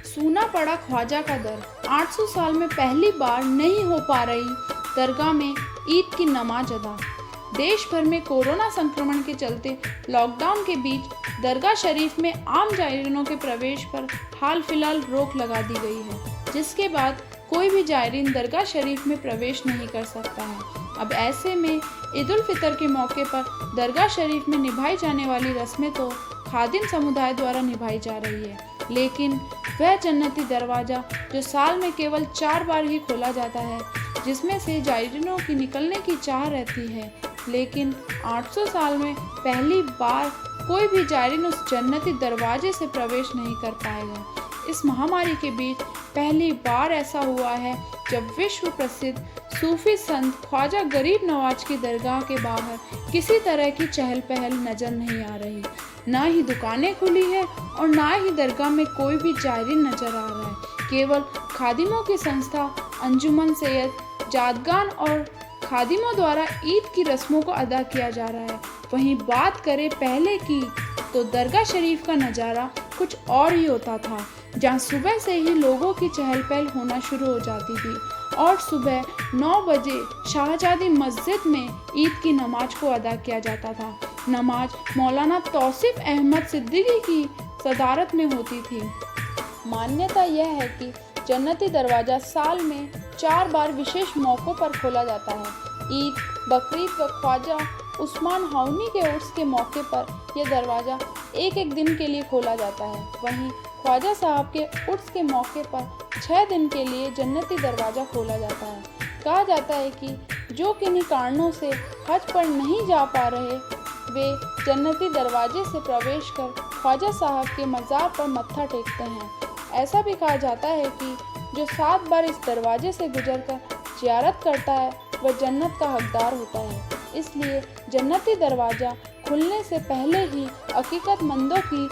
सूना पड़ा ख्वाजा का दर। 800 साल में पहली बार नहीं हो पा रही दरगाह में ईद की नमाज अदा। देश भर में कोरोना संक्रमण के चलते लॉकडाउन के बीच दरगाह शरीफ में आम जायरीनों के प्रवेश पर हाल फिलहाल रोक लगा दी गई है, जिसके बाद कोई भी जायरीन दरगाह शरीफ में प्रवेश नहीं कर सकता है। अब ऐसे में ईद उल फितर के मौके पर दरगाह शरीफ में निभाई जाने वाली रस्में तो खादिम समुदाय द्वारा निभाई जा रही है, लेकिन वह जन्नती दरवाज़ा जो साल में केवल 4 बार ही खोला जाता है, जिसमें से जायरीनों की निकलने की चाह रहती है, लेकिन 800 साल में पहली बार कोई भी जायरीन उस जन्नती दरवाजे से प्रवेश नहीं कर पाएगा। इस महामारी के बीच पहली बार ऐसा हुआ है जब विश्व प्रसिद्ध सूफी संत ख्वाजा गरीब नवाज की दरगाह के बाहर किसी तरह की चहल पहल नजर नहीं आ रही। ना ही दुकानें खुली है और ना ही दरगाह में कोई भी जायरीन नजर आ रहा है। केवल खादिमों की संस्था अंजुमन सैयद जादगान और खादिमों द्वारा ईद की रस्मों को अदा किया जा रहा है। वहीं बात करें पहले की तो दरगाह शरीफ का नज़ारा कुछ और ही होता था, जहां सुबह से ही लोगों की चहल पहल होना शुरू हो जाती थी और सुबह 9 बजे शाहजादी मस्जिद में ईद की नमाज को अदा किया जाता था। नमाज मौलाना तौसीफ अहमद सिद्दीकी की सदारत में होती थी। मान्यता यह है कि जन्नती दरवाज़ा साल में 4 बार विशेष मौक़ों पर खोला जाता है। ईद, बकरीद व ख्वाजा उस्मान हाउनी के उर्स के मौके पर यह दरवाज़ा एक दिन के लिए खोला जाता है। वहीं ख्वाजा साहब के उर्स के मौके पर 6 दिन के लिए जन्नती दरवाज़ा खोला जाता है। कहा जाता है कि जो किन्हीं कारणों से हज पर नहीं जा पा रहे, वे जन्नती दरवाजे से प्रवेश कर ख्वाजा साहब के मज़ार पर मत्था टेकते हैं। ऐसा भी कहा जाता है कि जो 7 बार इस दरवाजे से गुजरकर ज़ियारत करता है वह जन्नत का हकदार होता है। इसलिए जन्नती दरवाज़ा खुलने से पहले ही अकीकतमंदों की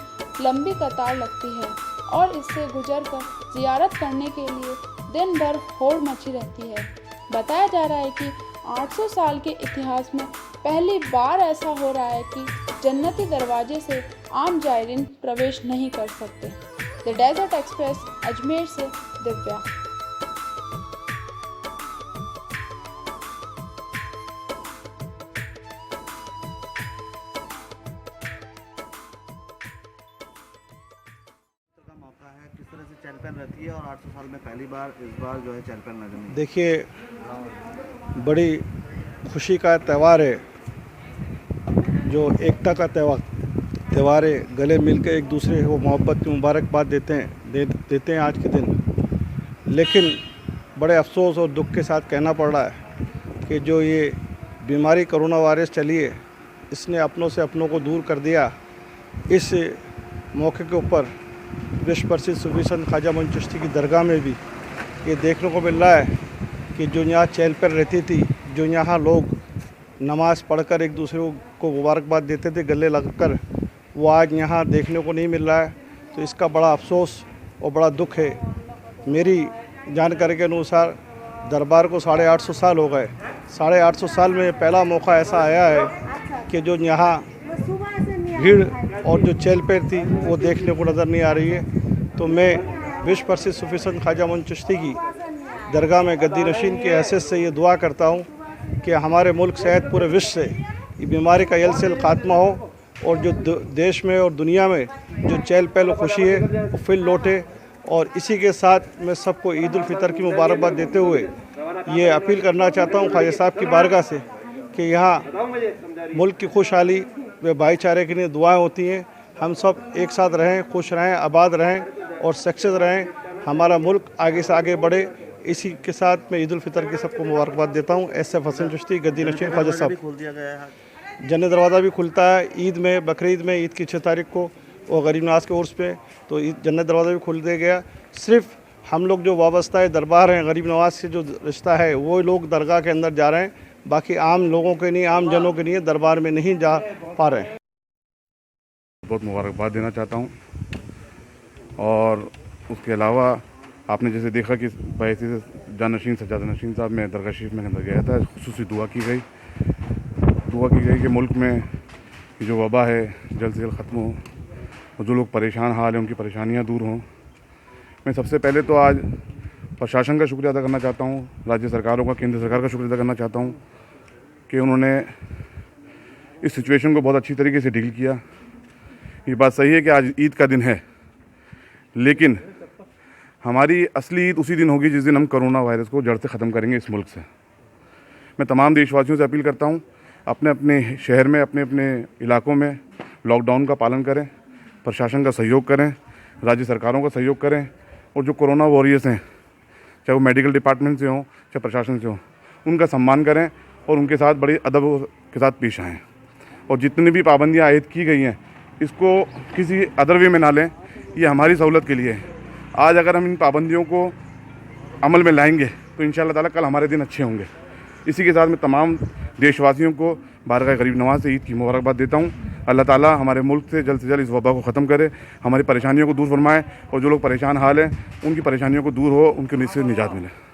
लंबी कतार लगती है और इससे गुजरकर ज़ियारत करने के लिए दिन भर होड़ मची रहती है। बताया जा रहा है कि 800 साल के इतिहास में पहली बार ऐसा हो रहा है कि जन्नती दरवाजे से आम जायरीन प्रवेश नहीं कर सकते। द डेजर्ट एक्सप्रेस, अजमेर से दिव्या। किस तरह से चहल पहल रहती है और 800 साल में पहली बार इस बार जो है चहल पहल नजर नहीं? देखिए, बड़ी खुशी का त्यौहार है, जो एकता का त्यौहार है। गले मिल के एक दूसरे को मोहब्बत की मुबारकबाद देते हैं आज के दिन। लेकिन बड़े अफसोस और दुख के साथ कहना पड़ रहा है कि जो ये बीमारी कोरोना वायरस चली है, इसने अपनों से अपनों को दूर कर दिया। इस मौके के ऊपर विश्व प्रसिद्ध सूफी संत ख्वाजा मोइन चिश्ती की दरगाह में भी ये देखने को मिल रहा है कि जो यहाँ चहल पहल रहती थी, जो यहाँ लोग नमाज़ पढ़कर एक दूसरे को मुबारकबाद देते थे गले लगकर, वो आज यहाँ देखने को नहीं मिल रहा है। तो इसका बड़ा अफसोस और बड़ा दुख है। मेरी जानकारी के अनुसार दरबार को 850 साल हो गए। 850 साल में पहला मौका ऐसा आया है कि जो यहाँ भीड़ और जो चहल पहल थी वो देखने को नज़र नहीं आ रही है। तो मैं विश्व प्रसिद्ध सूफी संत ख्वाजा मोइन चिश्ती की दरगाह में गद्दी नशीन की हैसियत से ये दुआ करता हूँ कि हमारे मुल्क सहित पूरे विश्व से ये बीमारी का यलसेल खात्मा हो और जो देश में और दुनिया में जो चहल पहल खुशी है वो फिर लौटे। और इसी के साथ मैं सबको ईद उल फितर की मुबारकबाद देते हुए ये अपील करना चाहता हूँ ख्वाजा साहब की बारगाह से कि यहाँ मुल्क की खुशहाली व भाईचारे के लिए दुआएं होती हैं। हम सब एक साथ रहें, खुश रहें, आबाद रहें और सक्सेस रहें। हमारा मुल्क आगे से आगे बढ़े। इसी के साथ मैं ईद उल फितर की सबको मुबारकबाद देता हूँ। SF हसन चिश्ती, गद्दी नशीन, ख्वाजा साहब। खोल दिया गया है। जन्नत दरवाज़ा भी खुलता है ईद में, बकरीद में, ईद की 6 तारीख को और गरीब नवाज के उर्स पे, तो जन्नत दरवाज़ा भी खुल दिया गया। सिर्फ हम लोग जो वाबस्ता है दरबार हैं, गरीब नवाज से जो रिश्ता है, वो लोग दरगाह के अंदर जा रहे हैं। बाकी आम लोगों के नहीं, आम जनों के लिए दरबार में नहीं जा पा रहे हैं। बहुत मुबारकबाद देना चाहता हूँ। और उसके अलावा आपने जैसे देखा कि बैसी जानशीन सज्जाद नशीन साहब में दरगाह शरीफ में अंदर गया था, खुसूसी दुआ की गई कि मुल्क में जो वबा है जल्द से जल्द ख़त्म हो और जो लोग परेशान हाल हैं उनकी परेशानियां दूर हों। मैं सबसे पहले तो आज प्रशासन का शुक्रिया अदा करना चाहता हूँ, राज्य सरकारों का, केंद्र सरकार का शुक्रिया अदा करना चाहता हूँ कि उन्होंने इस सिचुएशन को बहुत अच्छी तरीके से डील किया। ये बात सही है कि आज ईद का दिन है, लेकिन हमारी असली ईद उसी दिन होगी जिस दिन हम कोरोना वायरस को जड़ से ख़त्म करेंगे इस मुल्क से। मैं तमाम देशवासियों से अपील करता हूँ, अपने अपने शहर में, अपने अपने इलाकों में लॉकडाउन का पालन करें, प्रशासन का सहयोग करें, राज्य सरकारों का सहयोग करें, और जो कोरोना वॉरियर्स हैं, चाहे वो मेडिकल डिपार्टमेंट से हों चाहे प्रशासन से हों, उनका सम्मान करें और उनके साथ बड़े अदब के साथ पेश आएँ। और जितनी भी पाबंदियाँ आयद की गई हैं इसको किसी अदर वे में ना लें, ये हमारी सहूलत के लिए है। आज अगर हम इन पाबंदियों को अमल में लाएंगे तो इंशाअल्लाह ताला कल हमारे दिन अच्छे होंगे। इसी के साथ मैं तमाम देशवासियों को बारगाह गरीब नवाज से ईद की मुबारकबाद देता हूँ। अल्लाह ताला हमारे मुल्क से जल्द इस वबा को ख़त्म करे, हमारी परेशानियों को दूर फरमाए, और जो लोग परेशान हाल हैं उनकी परेशानियों को दूर हो, उनके से निजात मिले।